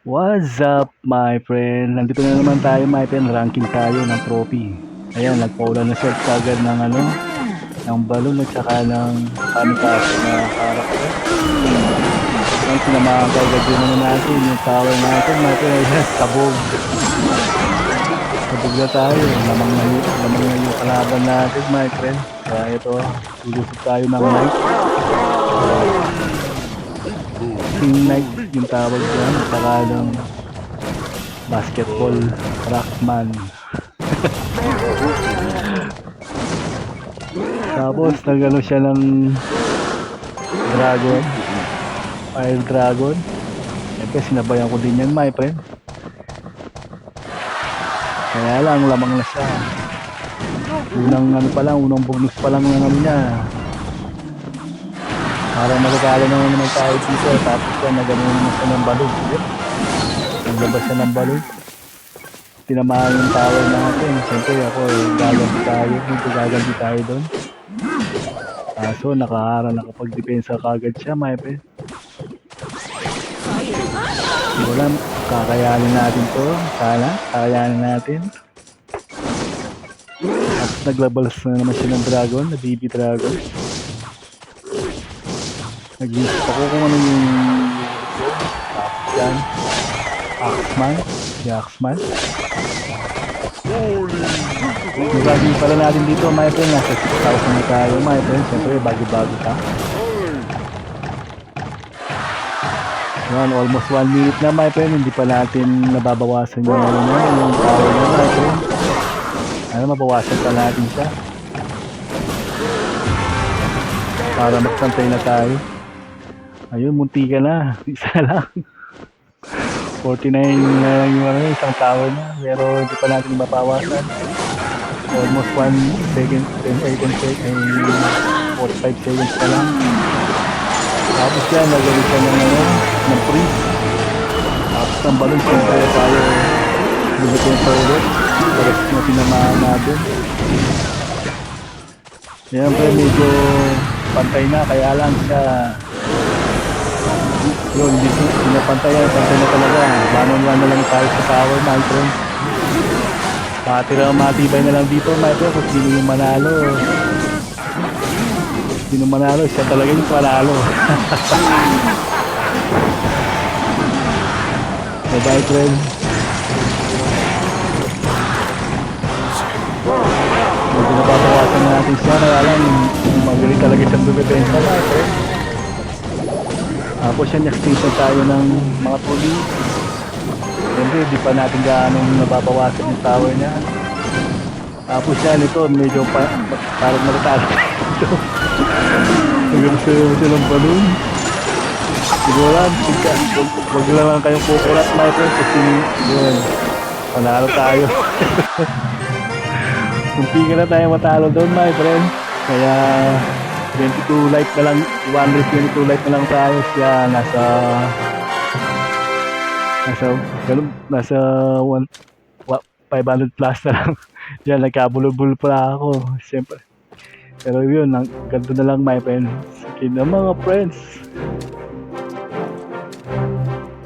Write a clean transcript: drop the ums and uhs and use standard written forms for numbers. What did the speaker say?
What's up, my friend? Nandito na naman tayo, my friend. Ranking tayo ng trophy. Ayan, nagpaulan na siya kagad ng ng balon at saka ng kamikaze na karakter. Ayan, sinamahan kagad yun natin, yung tower natin, my friend. Ayan, sabog. Sabog na tayo. Lamang na yung kalaban natin, my friend. Kaya ito, lulusot tayo ng knight. King knight yung tawag dyan. At saka ng basketball rockman. Tapos nagano siya ng dragon, fire dragon. Siyempre sinabayan ko din yan, my friend. Kaya lang lamang na siya. Unang bonus pa lang ng ano niya. Para magkakala naman tayo dito. Tapos yan, nagano naman siya ng balon. Naglabas siya ng balon. Tinamaan yung tower natin. Siyempre ako, gaganti tayo doon. So nakapag-depensa kagad siya, my friend. Wala, kakayanin natin to. Sana, kakayanin natin. At naglabalas na naman siya ng dragon, na baby dragon. Nag-list ako kung ano yung tapos yan. Axeman. Si Axeman. Yung gagawin pala natin dito, my friend. Nasa 6,000 na tayo, my friend. Siyempre, bago-bago ka. Yan, almost 1 minute na, my friend. Hindi pa natin nababawasan yung power na, my friend. Mabawasan pa natin siya. Para magsantay na tayo. Ayun, munti ka na. Isa lang. 49 na lang yung isang tower na. Pero hindi pa natin mabawasan. Almost 1 second, 10 seconds, 45 seconds pa lang. Tapos yan, nagawin siya ng freeze. Tapos ng balon, siyempre tayo bubutin sa ulit. Para na tinamaan natin. Yan pa, medyo pantay na, kaya lang siya yun, hindi na pantay na talaga. Bangon na lang tayo sa tower, my friend. Matibay na lang dito, my friend, kung sino yung manalo. Sino manalo, siya talaga yung panalo. Bye, friend. Medyo napapawasan natin siya, kaya lang magaling talaga siyang dumipensa, my friend. Tapos yan, extinction tayo ng mga tuli. Siyempre, di pa natin gaanong nababawasan yung tower niya. Tapos yan, ito, medyo parang natatalo. Nagawin siya ng balloon. Siguro, wag lang kayong kukulat, my friend. Kasi yun, panalo tayo. Kunti ka na tayo matalo doon, my friend. Kaya 22 life na lang, 122 life na lang tayo. Siya nasa 500 plus na lang. Yan, nagkabulol-bulol pa ako. Siyempre. Pero yun, ganito na lang, my friends. Sige na mga friends.